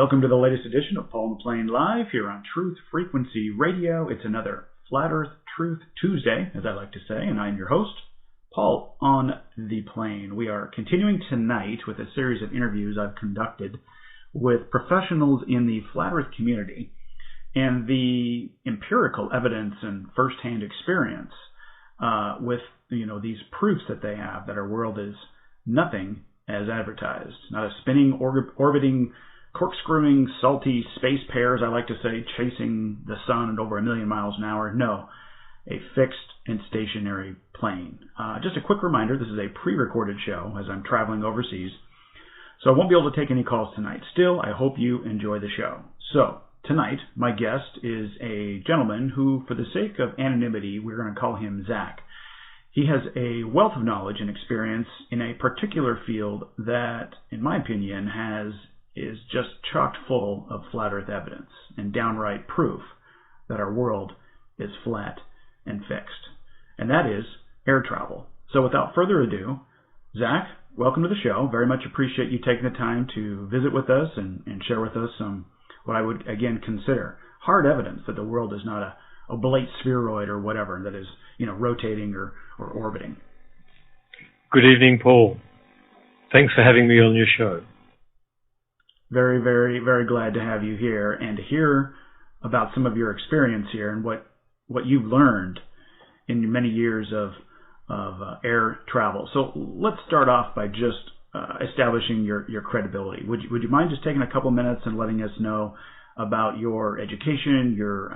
welcome to the latest edition of Paul McLean Live here on Truth Frequency Radio. It's another Flat Earth Truth Tuesday, as I like to say, and I'm your host, Paul on the Plane. We are continuing tonight with a series of interviews I've conducted with professionals in the Flat Earth community and the empirical evidence and firsthand experience with these proofs that they have that our world is nothing as advertised. Not a spinning, orbiting, corkscrewing, salty space pear, as I like to say, chasing the sun at over 1 million miles an hour. No, a fixed and stationary plane. Just a quick reminder, this is a pre-recorded show as I'm traveling overseas, so I won't be able to take any calls tonight. Still, I hope you enjoy the show. So, tonight, my guest is a gentleman who, for the sake of anonymity, we're going to call him Zach. He has a wealth of knowledge and experience in a particular field that, in my opinion, is just chock full of flat earth evidence and downright proof that our world is flat and fixed. And that is air travel. So without further ado, Zach, welcome to the show. Very much appreciate you taking the time to visit with us and share with us some, what I would again consider hard evidence that the world is not a oblate spheroid or whatever that is, rotating or orbiting. Good evening, Paul. Thanks for having me on your show. Very, very, very glad to have you here and to hear about some of your experience here and what you've learned in your many years of air travel. So let's start off by just establishing your credibility. Would you mind just taking a couple minutes and letting us know about your education, your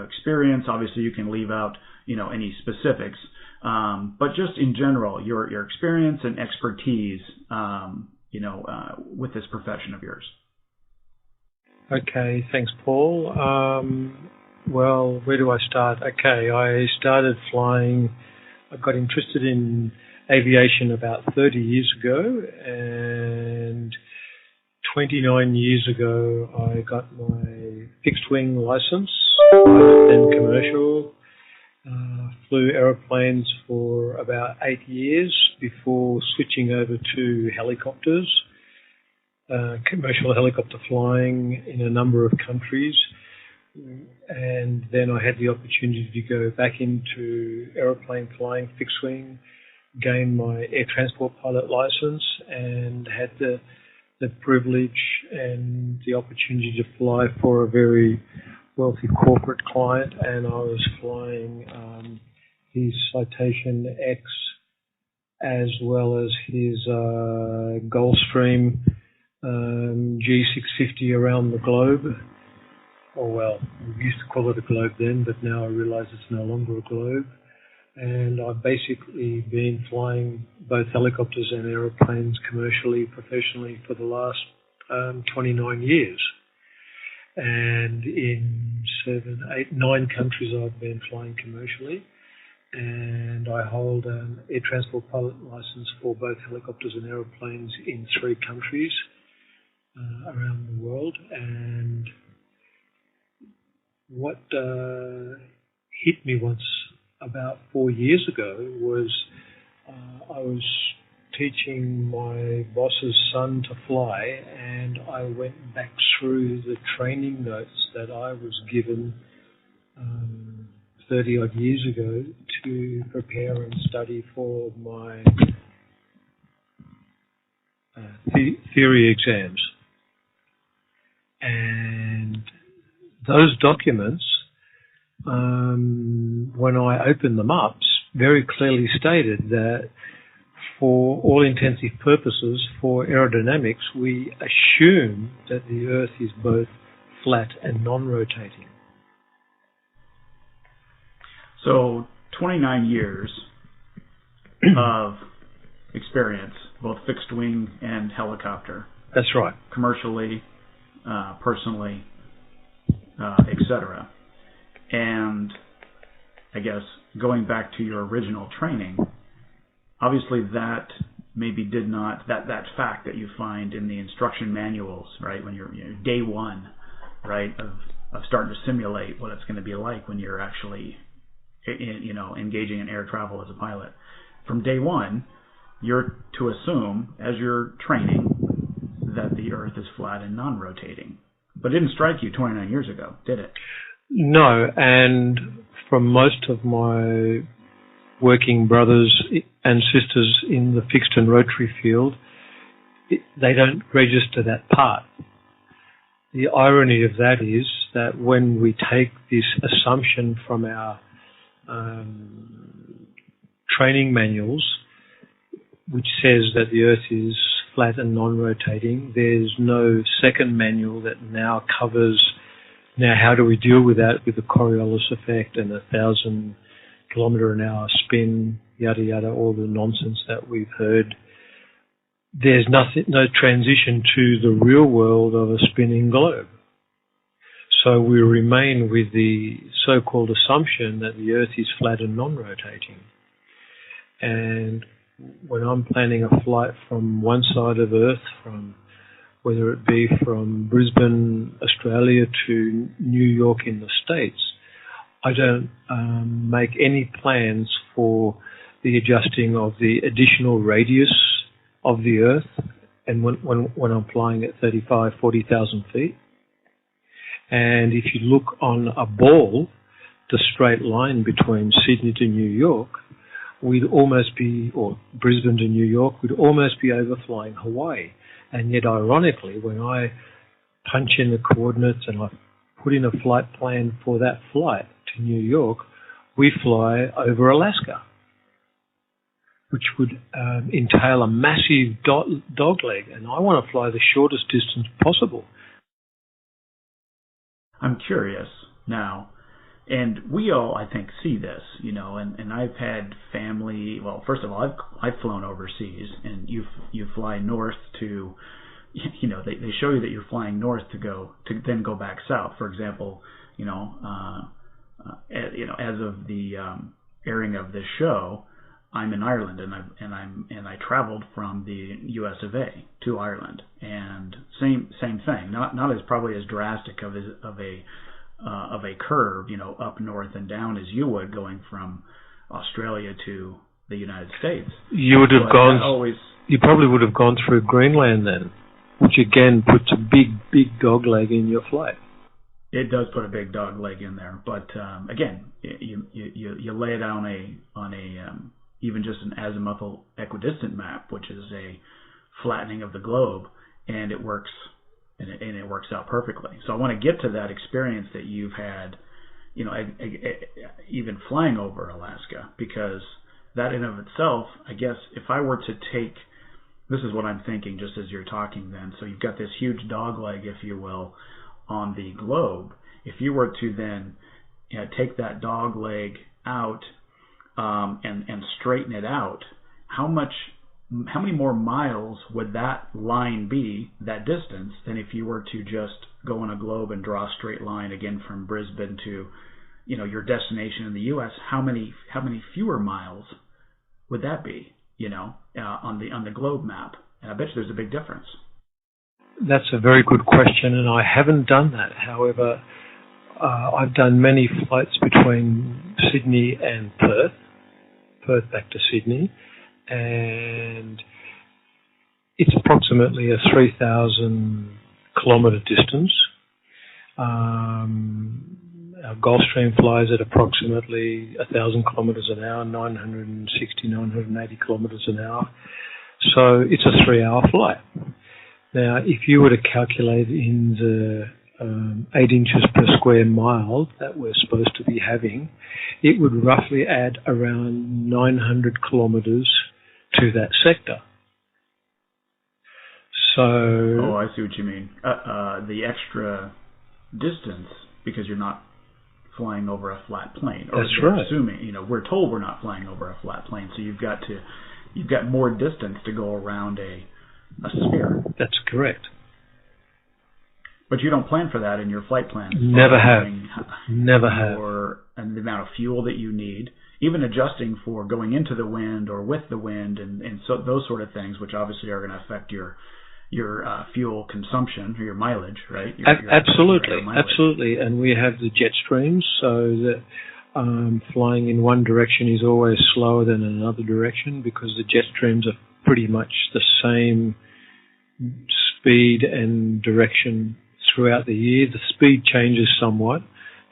experience? Obviously, you can leave out any specifics, but just in general, your experience and expertise, with this profession of yours. Okay, thanks, Paul. Well, where do I start? Okay, I started flying. I got interested in aviation about 30 years ago, and 29 years ago, I got my fixed-wing license, then commercial. Flew aeroplanes for about 8 years before switching over to helicopters, commercial helicopter flying in a number of countries. And then I had the opportunity to go back into aeroplane flying, fixed-wing, gained my air transport pilot license, and had the privilege and the opportunity to fly for a very wealthy corporate client, and I was flying his Citation X as well as his Gulfstream G650 around the globe. Oh well, we used to call it a globe then, but now I realise it's no longer a globe. And I've basically been flying both helicopters and aeroplanes commercially, professionally for the last 29 years. And in 9 countries I've been flying commercially. And I hold an air transport pilot license for both helicopters and aeroplanes in 3 countries around the world. And what hit me once about 4 years ago was I was teaching my boss's son to fly, and I went back through the training notes that I was given 30 odd years ago to prepare and study for my theory exams. And those documents, when I opened them up, very clearly stated that for all intensive purposes, for aerodynamics, we assume that the Earth is both flat and non-rotating. So 29 years of experience, both fixed wing and helicopter. That's right. Commercially, personally, etc. And I guess going back to your original training, obviously that maybe did not, that fact that you find in the instruction manuals, right, when you're day one, right, of starting to simulate what it's going to be like when you're actually engaging in air travel as a pilot. From day one, you're to assume, as you're training, that the Earth is flat and non-rotating. But it didn't strike you 29 years ago, did it? No, and from most of my working brothers and sisters in the fixed and rotary field, they don't register that part. The irony of that is that when we take this assumption from our training manuals, which says that the Earth is flat and non-rotating, there's no second manual that now covers, now how do we deal with that, with the Coriolis effect and 1,000 kilometre an hour spin, yada yada, all the nonsense that we've heard. There's no transition to the real world of a spinning globe. So we remain with the so-called assumption that the Earth is flat and non-rotating. And when I'm planning a flight from one side of Earth, from whether it be from Brisbane, Australia to New York in the States, I don't make any plans for the adjusting of the additional radius of the Earth, and when I'm flying at 35,000, 40,000 feet. And if you look on a ball, the straight line between Sydney to New York, we'd almost be, or Brisbane to New York, we'd almost be overflying Hawaii. And yet, ironically, when I punch in the coordinates and I put in a flight plan for that flight to New York, we fly over Alaska, which would entail a massive dogleg, and I want to fly the shortest distance possible. I'm curious now, and we all, I think, see this, and I've had family. Well, first of all, I've flown overseas, and you fly north to, they show you that you're flying north to then go back south. For example, as of the airing of this show, I'm in Ireland, and I traveled from the U.S. of A. to Ireland, and same thing. Not as probably as drastic of a curve, up north and down as you would going from Australia to the United States. You probably would have gone through Greenland then, which again puts a big dog leg in your flight. It does put a big dog leg in there, but again, you lay it on a even just an azimuthal equidistant map, which is a flattening of the globe, and it works, and it works out perfectly. So I want to get to that experience that you've had, even flying over Alaska, because that in of itself, I guess, if I were to take, this is what I'm thinking just as you're talking then, so you've got this huge dog leg, if you will, on the globe. If you were to then take that dog leg out and straighten it out, how many more miles would that line be, that distance, than if you were to just go on a globe and draw a straight line again from Brisbane to your destination in the U.S.? How many fewer miles would that be, on the globe map? And I bet you there's a big difference. That's a very good question, and I haven't done that. However, I've done many flights between Sydney and Perth back to Sydney, and it's approximately a 3,000 kilometre distance. Our Gulfstream flies at approximately 1,000 kilometres an hour, 960, 980 kilometres an hour. So it's a 3-hour flight. Now, if you were to calculate in the 8 inches per square mile that we're supposed to be having, it would roughly add around 900 kilometres to that sector. So... Oh, I see what you mean. The extra distance, because you're not flying over a flat plane. Or that's right. Assuming, we're told we're not flying over a flat plane, so you've got more distance to go around a sphere. That's correct. But you don't plan for that in your flight plan. Never have. And the amount of fuel that you need, even adjusting for going into the wind or with the wind, and so those sort of things, which obviously are going to affect your fuel consumption or your mileage, right? Absolutely. And we have the jet streams, so that flying in one direction is always slower than another direction, because the jet streams are pretty much the same speed and direction throughout the year. The speed changes somewhat.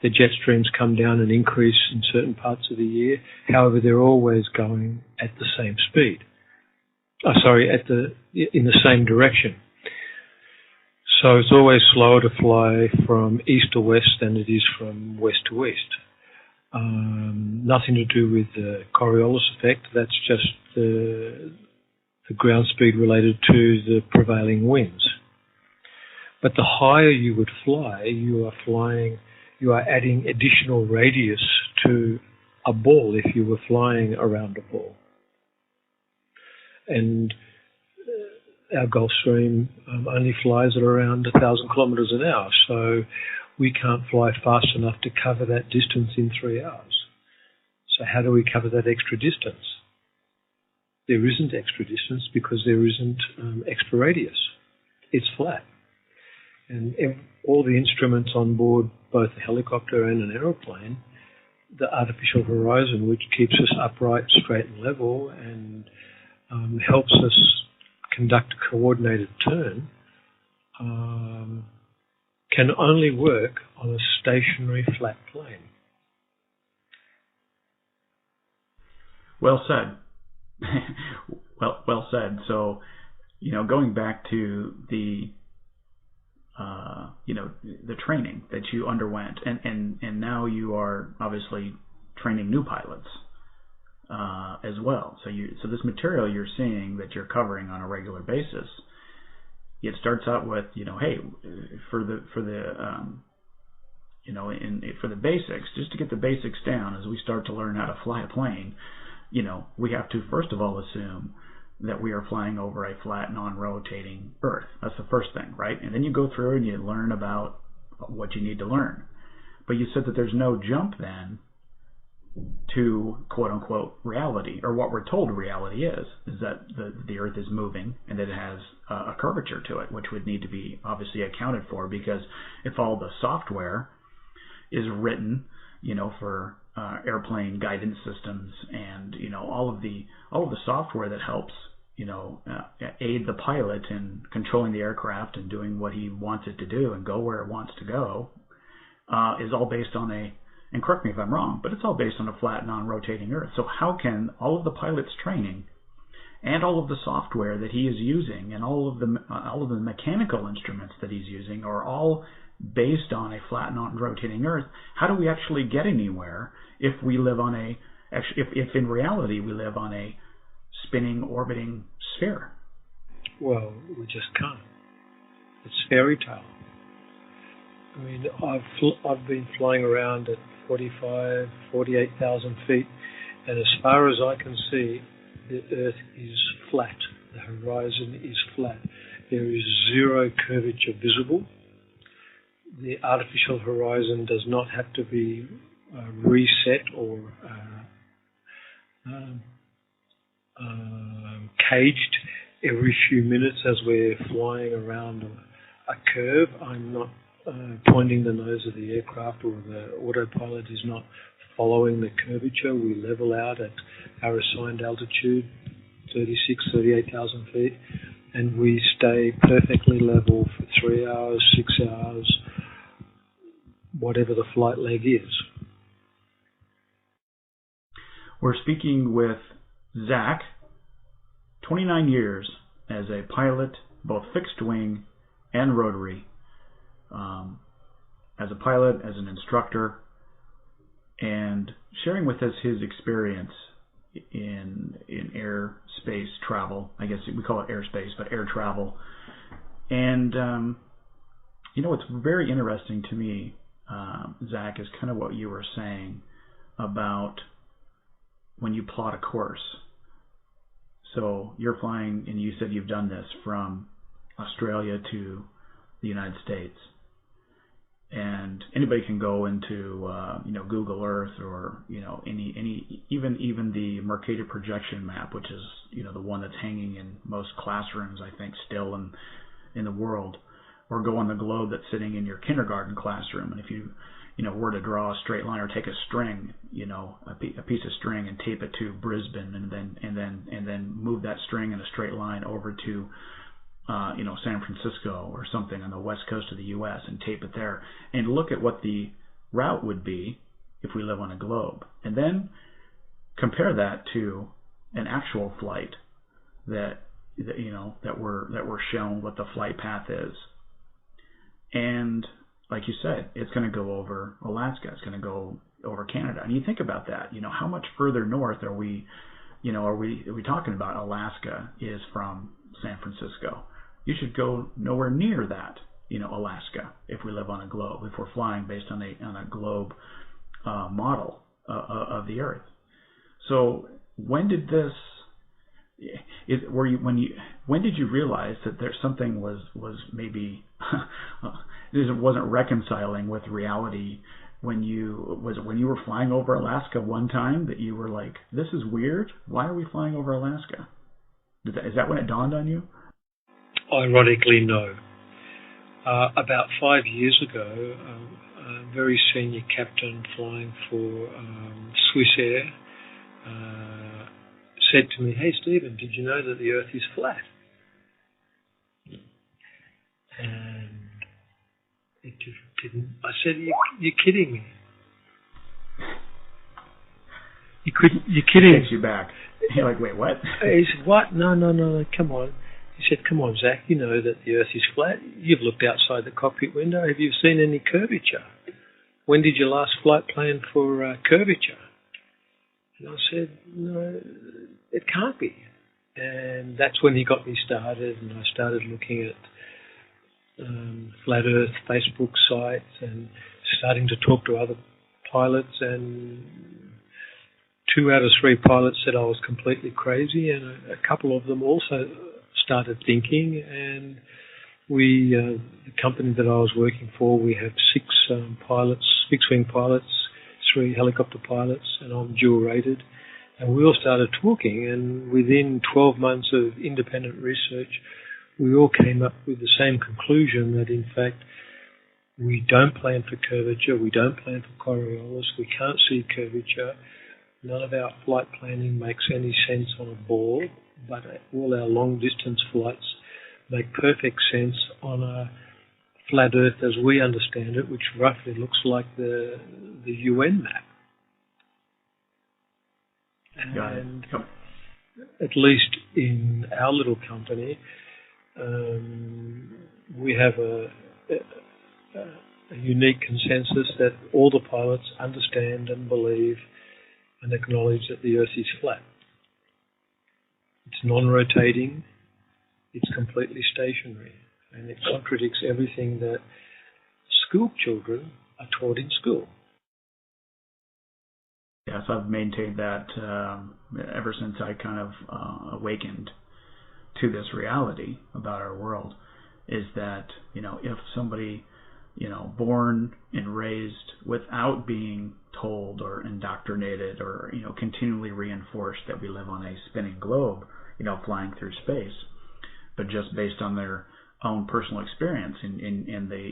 The jet streams come down and increase in certain parts of the year. However, they're always going at the same speed. In the same direction. So it's always slower to fly from east to west than it is from west to east. Nothing to do with the Coriolis effect. That's just the ground speed related to the prevailing winds. But the higher you would fly, you are adding additional radius to a ball if you were flying around a ball. And our Gulfstream only flies at around 1,000 kilometres an hour, so we can't fly fast enough to cover that distance in 3 hours. So how do we cover that extra distance? There isn't extra distance because there isn't extra radius. It's flat. And all the instruments on board, both a helicopter and an aeroplane, the artificial horizon, which keeps us upright, straight and level, and helps us conduct a coordinated turn, can only work on a stationary flat plane. Well said. well said. So, going back to the the training that you underwent, and now you are obviously training new pilots as well. So this material you're seeing that you're covering on a regular basis, it starts out with, hey, for the basics, just to get the basics down, as we start to learn how to fly a plane, we have to first of all assume that we are flying over a flat, non-rotating Earth. That's the first thing, right? And then you go through and you learn about what you need to learn. But you said that there's no jump then to quote-unquote reality, or what we're told reality is that the Earth is moving and that it has a curvature to it, which would need to be obviously accounted for, because if all the software is written, for airplane guidance systems and all of the software that helps aid the pilot in controlling the aircraft and doing what he wants it to do and go where it wants to go, is all based on and correct me if I'm wrong, but it's all based on a flat, non-rotating Earth. So how can all of the pilot's training and all of the software that he is using and all of the mechanical instruments that he's using are all based on a flat, non-rotating Earth? How do we actually get anywhere if we live on if in reality we live on a spinning, orbiting sphere? Well, we just can't. It's fairy tale. I mean, I've been flying around at 48,000 feet, and as far as I can see, the Earth is flat. The horizon is flat. There is zero curvature visible. The artificial horizon does not have to be reset or caged every few minutes as we're flying around a curve. I'm not pointing the nose of the aircraft, or the autopilot is not following the curvature. We level out at our assigned altitude, 38,000 feet, and we stay perfectly level for 3 hours, 6 hours, whatever the flight leg is. We're speaking with Zach, 29 years as a pilot, both fixed wing and rotary, as a pilot, as an instructor, and sharing with us his experience in airspace travel. I guess we call it airspace, but air travel. And what's very interesting to me, Zach, is kind of what you were saying about when you plot a course. So you're flying, and you said you've done this from Australia to the United States. And anybody can go into Google Earth, or even the Mercator projection map, which is the one that's hanging in most classrooms, I think, still in the world, or go on the globe that's sitting in your kindergarten classroom. And if you were to draw a straight line, or take a string, a piece of string, and tape it to Brisbane, and then move that string in a straight line over to San Francisco or something on the west coast of the U.S. and tape it there and look at what the route would be if we live on a globe, and then compare that to an actual flight that we're shown what the flight path is. And like you said, it's going to go over Alaska. It's going to go over Canada. And you think about that, how much further north are we talking about? Alaska is from San Francisco. You should go nowhere near that, Alaska, if we live on a globe, if we're flying based on a globe model of the Earth. So when did this? When did you realize that there's something was maybe it wasn't reconciling with reality? When you were flying over Alaska one time that you were like, this is weird. Why are we flying over Alaska? Is that when it dawned on you? Ironically, no. About 5 years ago, a very senior captain flying for Swiss Air said to me, "Hey, Stephen, did you know that the Earth is flat?" And it just didn't. I said, "You're kidding me. You're kidding." Takes you back. You're like, wait, what? He said, "What? No, come on." He said, "Come on, Zach, you know that the Earth is flat. You've looked outside the cockpit window. Have you seen any curvature? When did your last flight plan for curvature?" And I said, "No, it can't be." And that's when he got me started, and I started looking at Flat Earth Facebook sites and starting to talk to other pilots, and 2 out of 3 pilots said I was completely crazy, and a couple of them also started thinking. And we, the company that I was working for, we have 6 pilots, fixed-wing pilots, 3 helicopter pilots, and I'm dual rated. And we all started talking, and within 12 months of independent research, we all came up with the same conclusion, that in fact we don't plan for curvature, we don't plan for Coriolis, we can't see curvature. None of our flight planning makes any sense on a board, but all our long distance flights make perfect sense on a flat Earth as we understand it, which roughly looks like the UN map. And at least in our little company, we have a unique consensus that all the pilots understand and believe and acknowledge that the Earth is flat. It's non-rotating, it's completely stationary, and it contradicts everything that school children are taught in school. Yes, I've maintained that ever since I kind of awakened to this reality about our world, is that, if somebody, born and raised without being told or indoctrinated or, continually reinforced that we live on a spinning globe, flying through space, but just based on their own personal experience and they,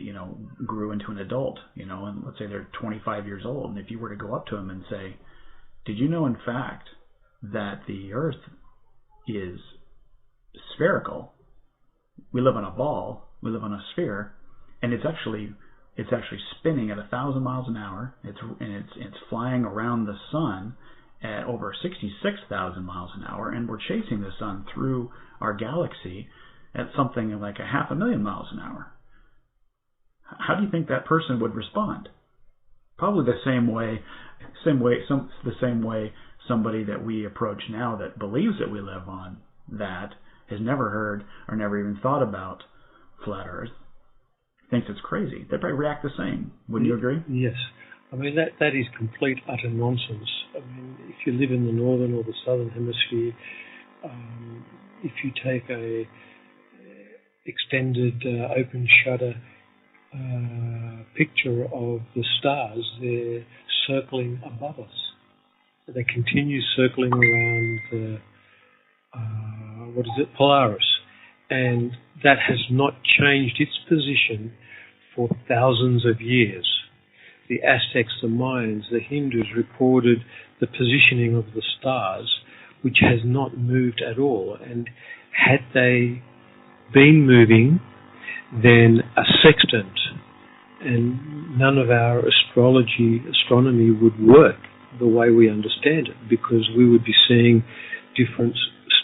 grew into an adult, and let's say they're 25 years old, and if you were to go up to them and say, did you know in fact that the Earth is spherical? We live on a ball, we live on a sphere, and it's actually spinning at 1,000 miles an hour. It's flying around the sun at over 66,000 miles an hour, and we're chasing the sun through our galaxy at something like 500,000 miles an hour. How do you think that person would respond? Probably the same way somebody that we approach now that believes that we live on that has never heard or never even thought about flat Earth thinks it's crazy. They probably react the same. Wouldn't you agree? Yes. I mean, that is complete, utter nonsense. I mean, if you live in the northern or the southern hemisphere, if you take a extended open shutter picture of the stars, they're circling above us. They continue circling around the Polaris, and that has not changed its position for thousands of years. The Aztecs, the Mayans, the Hindus recorded the positioning of the stars, which has not moved at all. And had they been moving, then a sextant, and none of our astronomy would work the way we understand it, because we would be seeing different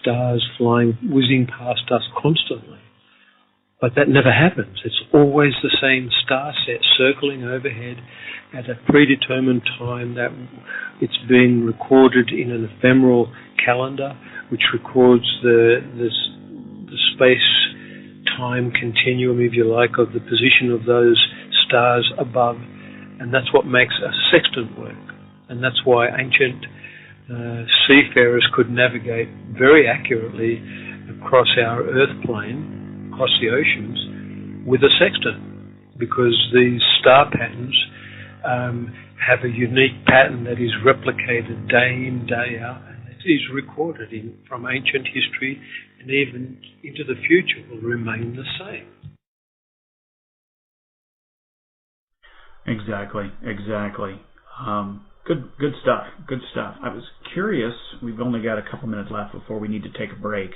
stars whizzing past us constantly. But that never happens. It's always the same star set circling overhead at a predetermined time that it's been recorded in an ephemeral calendar, which records the space-time continuum, if you like, of the position of those stars above. And that's what makes a sextant work. And that's why ancient seafarers could navigate very accurately across our Earth plane, across the oceans, with a sextant, because these star patterns have a unique pattern that is replicated day in, day out, and it is recorded from ancient history, and even into the future will remain the same. Exactly. Good stuff. I was curious, we've only got a couple minutes left before we need to take a break,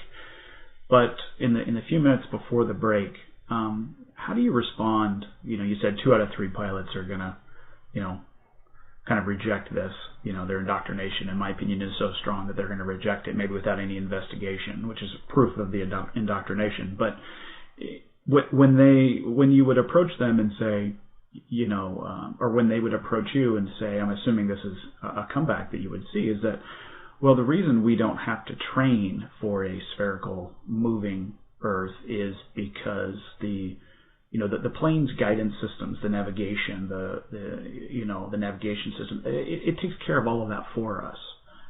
but in the few minutes before the break, how do you respond? You said 2 out of 3 pilots are going to, kind of reject this. Their indoctrination, in my opinion, is so strong that they're going to reject it, maybe without any investigation, which is proof of the indoctrination. But when you would approach them and say, or when they would approach you and say, I'm assuming this is a comeback that you would see, is that, well, the reason we don't have to train for a spherical moving Earth is because the plane's guidance systems, the navigation, the navigation system, it takes care of all of that for us.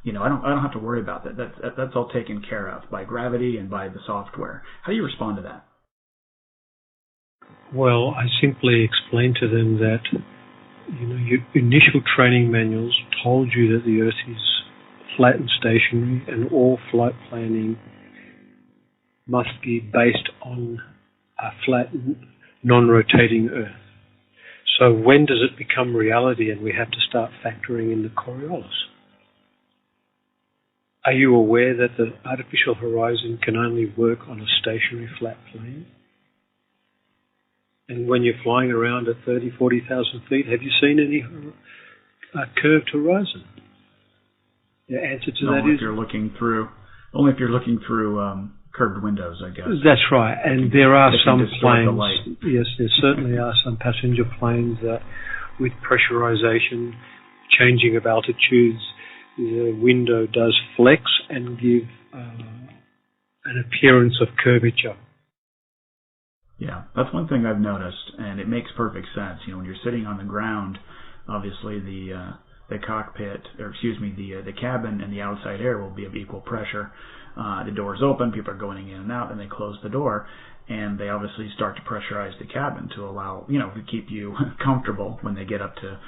I don't have to worry about that. That's all taken care of by gravity and by the software. How do you respond to that? Well, I simply explain to them that, your initial training manuals told you that the Earth is flat and stationary, and all flight planning must be based on a flat, non-rotating Earth. So when does it become reality and we have to start factoring in the Coriolis? Are you aware that the artificial horizon can only work on a stationary flat plane? And when you're flying around at 30,000, 40,000 feet, have you seen any curved horizon? The answer to that is... Only if you're looking through curved windows, I guess. That's right. And there are some planes... Yes, there certainly are some passenger planes that, with pressurization, changing of altitudes, the window does flex and give an appearance of curvature. Yeah, that's one thing I've noticed, and it makes perfect sense. When you're sitting on the ground, obviously the cockpit, the cabin and the outside air will be of equal pressure. The door's open, people are going in and out, and they close the door, and they obviously start to pressurize the cabin to allow, to keep you comfortable when they get up to,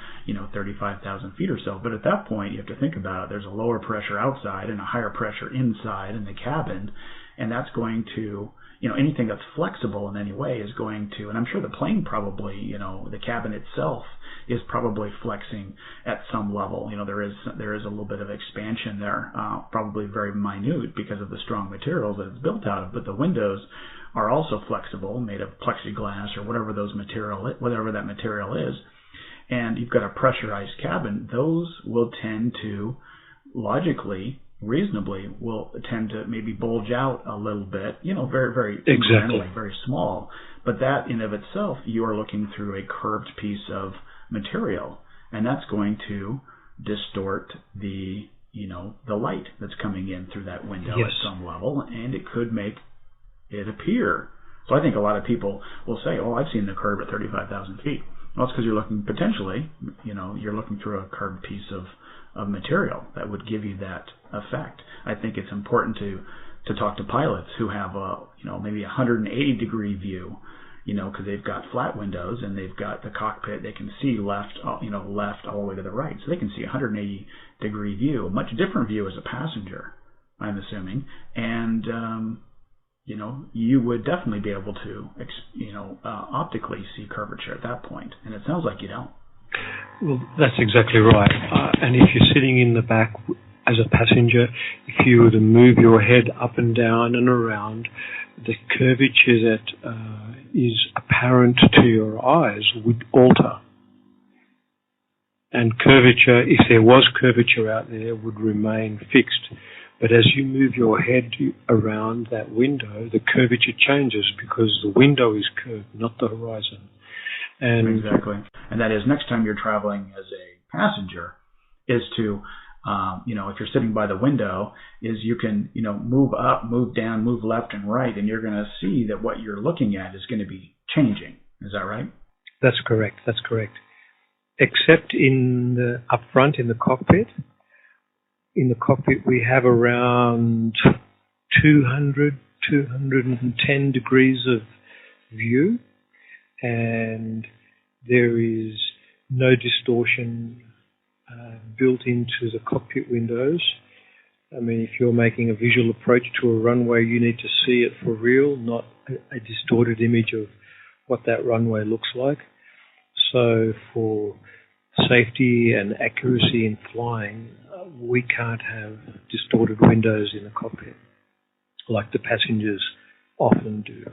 35,000 feet or so. But at that point, you have to think about it. There's a lower pressure outside and a higher pressure inside in the cabin, and that's going to... anything that's flexible in any way is going to, and I'm sure the plane probably, the cabin itself is probably flexing at some level. There is a little bit of expansion there, probably very minute because of the strong materials that it's built out of, but the windows are also flexible, made of plexiglass or whatever that material is, and you've got a pressurized cabin. Those will tend to, logically, reasonably, will tend to maybe bulge out a little bit, very, very incrementally, very small. But that in of itself, you are looking through a curved piece of material, and that's going to distort the light that's coming in through that window at some level, and it could make it appear. So I think a lot of people will say, "Oh, I've seen the curve at 35,000 feet." Well, it's because you're looking potentially, you're looking through a curved piece of material that would give you that effect. I think it's important to talk to pilots who have maybe a 180 degree view, because they've got flat windows and they've got the cockpit. They can see left all the way to the right, so they can see a 180 degree view, a much different view as a passenger, I'm assuming, and you would definitely be able to optically see curvature at that point, and it sounds like you don't. Well, that's exactly right. And if you're sitting in the back as a passenger, if you were to move your head up and down and around, the curvature that is apparent to your eyes would alter. And curvature, if there was curvature out there, would remain fixed. But as you move your head around that window, the curvature changes because the window is curved, not the horizon. And exactly. And that is, next time you're traveling as a passenger, is to, if you're sitting by the window, is you can, move up, move down, move left and right, and you're going to see that what you're looking at is going to be changing. Is that right? That's correct. Except up front in the cockpit. In the cockpit, we have around 210 degrees of view, and there is no distortion built into the cockpit windows. I mean, if you're making a visual approach to a runway, you need to see it for real, not a distorted image of what that runway looks like. So for safety and accuracy in flying, we can't have distorted windows in the cockpit like the passengers often do.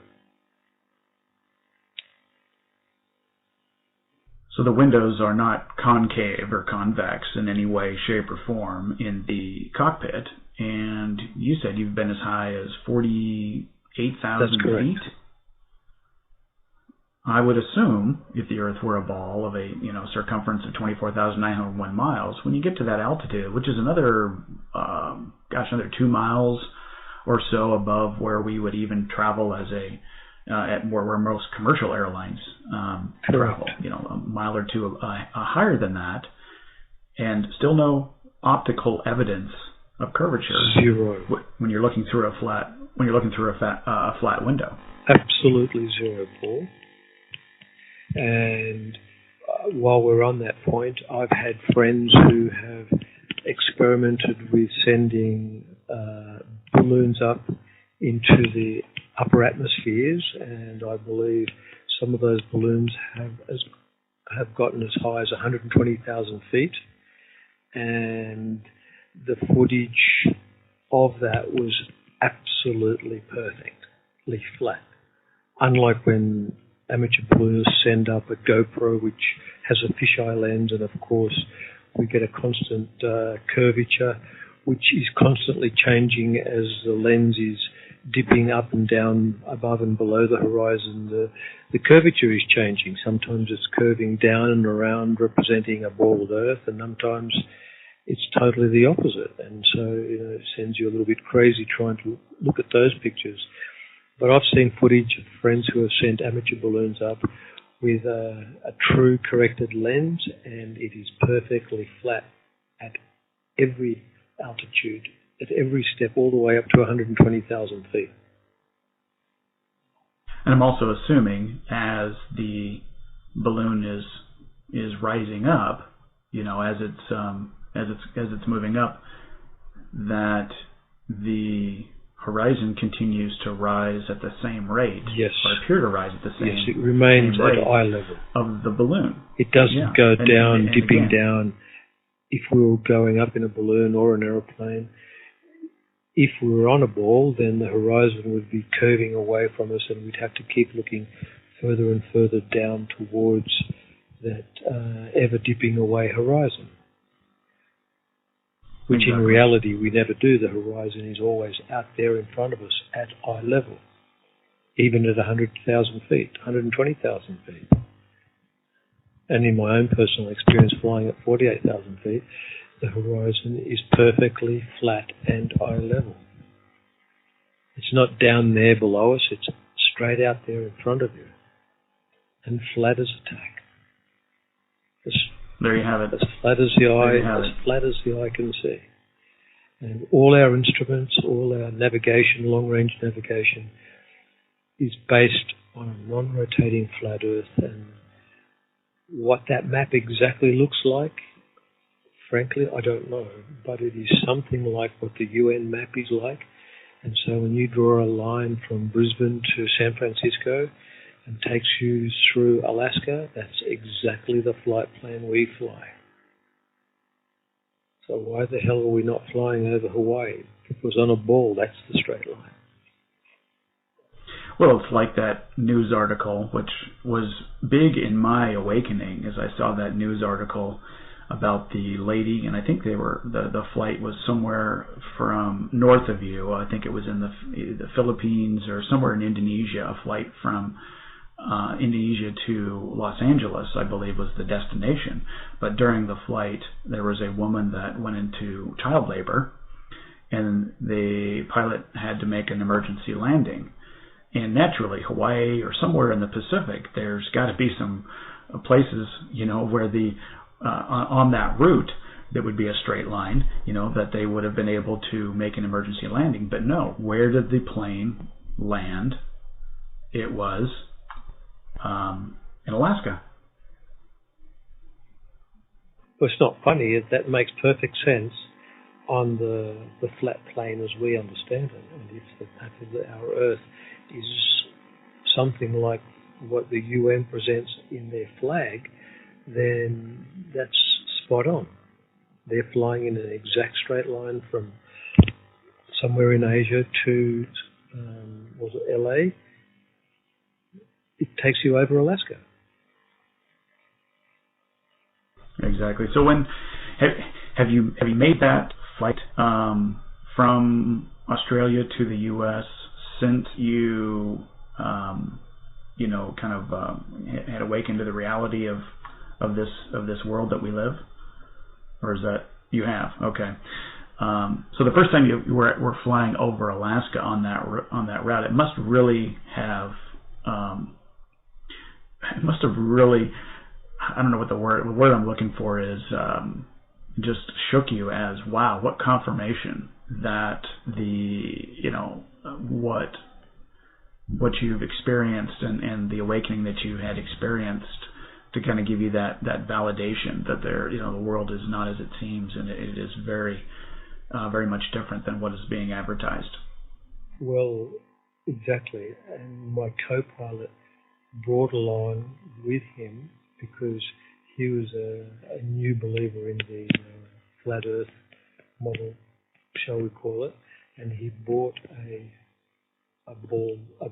So the windows are not concave or convex in any way, shape, or form in the cockpit. And you said you've been as high as 48,000 feet? I would assume if the Earth were a ball of a circumference of 24,901 miles, when you get to that altitude, which is another 2 miles or so above where we would even travel as where most commercial airlines travel, a mile or two higher than that, and still no optical evidence of curvature. Zero. When you're looking through a flat window. Absolutely zero, Paul. And while we're on that point, I've had friends who have experimented with sending balloons up into the upper atmospheres, and I believe some of those balloons have gotten as high as 120,000 feet, and the footage of that was absolutely perfectly flat. Unlike when amateur balloonists send up a GoPro, which has a fisheye lens, and of course we get a constant curvature, which is constantly changing as the lens is dipping up and down, above and below the horizon. The curvature is changing. Sometimes it's curving down and around, representing a bald Earth, and sometimes it's totally the opposite. And so it sends you a little bit crazy trying to look at those pictures. But I've seen footage of friends who have sent amateur balloons up with a true corrected lens, and it is perfectly flat at every altitude, at every step, all the way up to 120,000 feet. And I'm also assuming as the balloon is rising up, as it's moving up, that the horizon continues to rise at the same rate. Yes. Or appear to rise at the same rate. Yes, it remains at eye level of the balloon. It doesn't go down, dipping down. If we were going up in a balloon or an aeroplane, if we were on a ball, then the horizon would be curving away from us, and we'd have to keep looking further and further down towards that ever dipping away horizon. Which in reality we never do. The horizon is always out there in front of us at eye level, even at 100,000 feet, 120,000 feet. And in my own personal experience flying at 48,000 feet, the horizon is perfectly flat and eye level. It's not down there below us, it's straight out there in front of you, and flat as a tack. There you have it. As flat as the eye can see. And all our instruments, all our navigation, long-range navigation, is based on a non-rotating flat Earth. And what that map exactly looks like, frankly, I don't know. But it is something like what the UN map is like. And so when you draw a line from Brisbane to San Francisco and takes you through Alaska, that's exactly the flight plan we fly. So why the hell are we not flying over Hawaii? Because on a ball, that's the straight line. Well, it's like that news article, which was big in my awakening as I saw that news article about the lady, and I think the flight was somewhere from north of you. I think it was in the Philippines or somewhere in Indonesia. A flight from Indonesia to Los Angeles, I believe, was the destination. But during the flight, there was a woman that went into child labor, and the pilot had to make an emergency landing. And naturally, Hawaii or somewhere in the Pacific, there's got to be some places, where on that route that would be a straight line, that they would have been able to make an emergency landing. But no, where did the plane land? It was in Alaska. Well, it's not funny. That makes perfect sense on the flat plane as we understand it. And if the map of our Earth is something like what the UN presents in their flag, then that's spot on. They're flying in an exact straight line from somewhere in Asia to, was it LA? It takes you over Alaska. Exactly. So when have you made that flight from Australia to the U.S. since you had awakened to the reality of this world that we live, or is that you have? Okay. So the first time you were flying over Alaska on that route, it must really have I don't know what the word I'm looking for is, just shook you as, wow, what confirmation that what you've experienced and the awakening that you had experienced to kind of give you that validation that the world is not as it seems, and it is very very much different than what is being advertised. Well, exactly. And my co-pilot brought along with him, because he was a new believer in the flat Earth model, shall we call it, and he brought a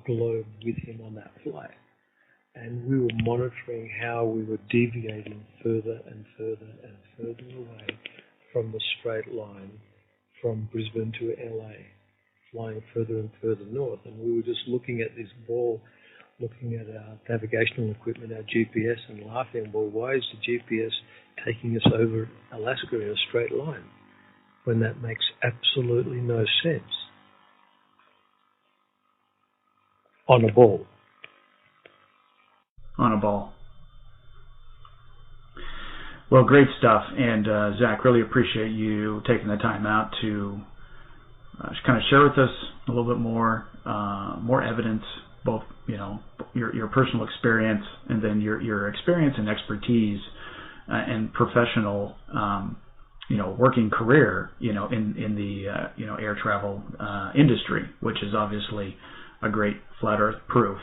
globe with him on that flight. And we were monitoring how we were deviating further and further and further away from the straight line from Brisbane to LA, flying further and further north. And we were just looking at this ball, looking at our navigational equipment, our GPS, and laughing, well, why is the GPS taking us over Alaska in a straight line when that makes absolutely no sense on a ball? On a ball. Well, great stuff. And Zach, really appreciate you taking the time out to kind of share with us a little bit more evidence, both your personal experience and then your experience and expertise and professional working career in the air travel industry, which is obviously a great flat Earth proof.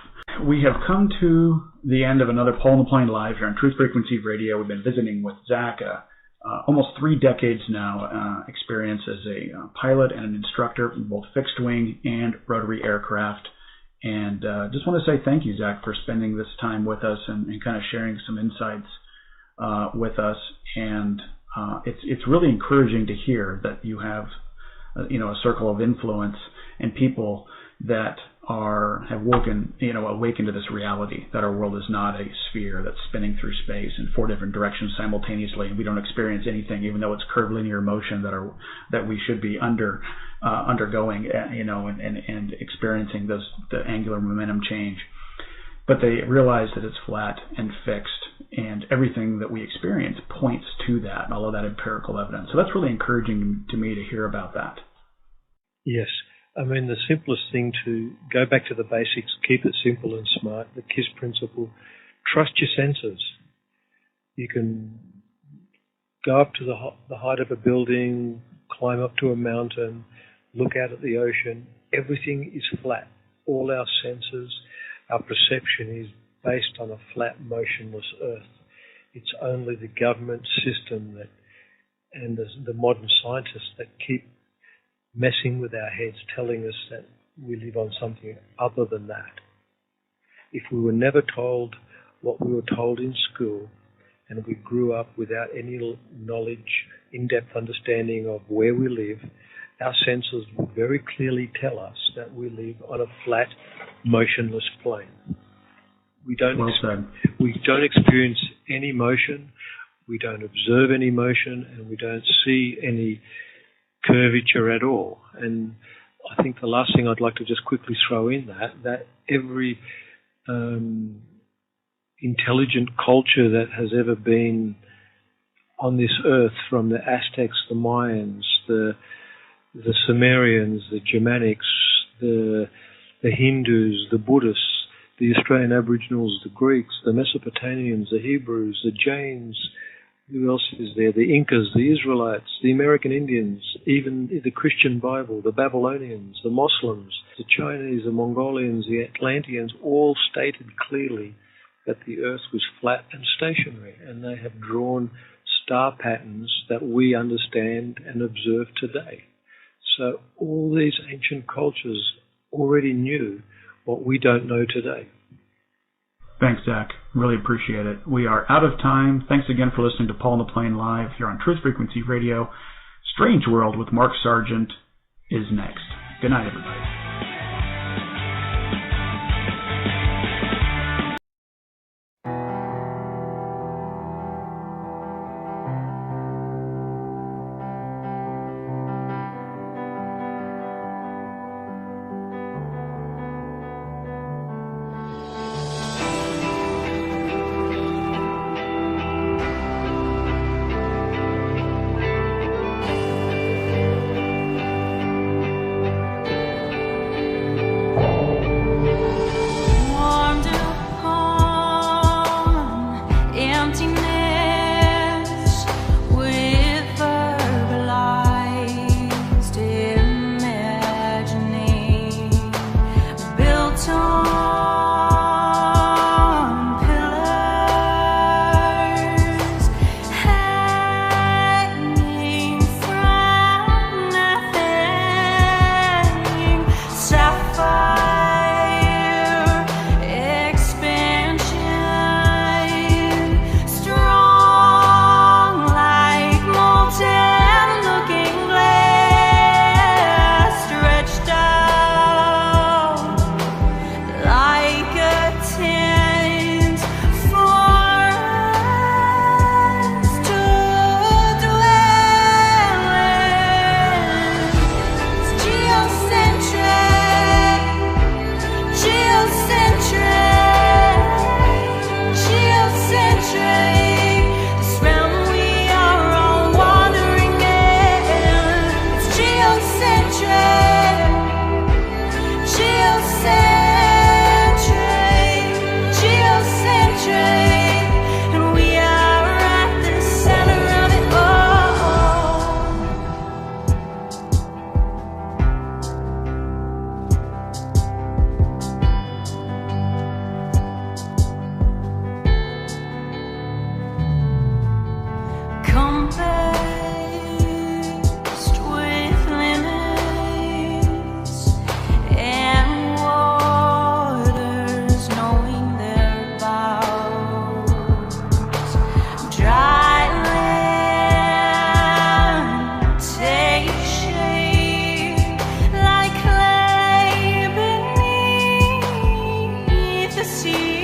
We have come to the end of another Paul and the Plane Live here on Truth Frequency Radio. We've been visiting with Zach, almost 3 decades now experience as a pilot and an instructor in both fixed wing and rotary aircraft. And just want to say thank you, Zach, for spending this time with us and kind of sharing some insights with us. And it's really encouraging to hear that you have a circle of influence and people that have awakened to this reality that our world is not a sphere that's spinning through space in 4 different directions simultaneously, and we don't experience anything, even though it's curvilinear motion that we should be undergoing, and experiencing the angular momentum change. But they realize that it's flat and fixed, and everything that we experience points to that, all of that empirical evidence. So that's really encouraging to me to hear about that. Yes. I mean, the simplest thing, to go back to the basics, keep it simple and smart, the KISS principle, trust your senses. You can go up to the height of a building, climb up to a mountain, look out at the ocean. Everything is flat. All our senses, our perception is based on a flat, motionless Earth. It's only the government system and the modern scientists that keep messing with our heads, telling us that we live on something other than that. if we were never told what we were told in school, and we grew up without any knowledge, in-depth understanding of where we live, our senses would very clearly tell us that we live on a flat, motionless plane. We don't experience any motion, we don't observe any motion, and we don't see any curvature at all. And I think the last thing I'd like to just quickly throw in that every intelligent culture that has ever been on this earth, from the Aztecs, the Mayans, the Sumerians, the Germanics, the Hindus, the Buddhists, the Australian Aboriginals, the Greeks, the Mesopotamians, the Hebrews, the Jains, who else is there? The Incas, the Israelites, the American Indians, even the Christian Bible, the Babylonians, the Muslims, the Chinese, the Mongolians, the Atlanteans, all stated clearly that the earth was flat and stationary, and they have drawn star patterns that we understand and observe today. So all these ancient cultures already knew what we don't know today. Thanks, Zach. Really appreciate it. We are out of time. Thanks again for listening to Paul on the Plane Live here on Truth Frequency Radio. Strange World with Mark Sargent is next. Good night, everybody. See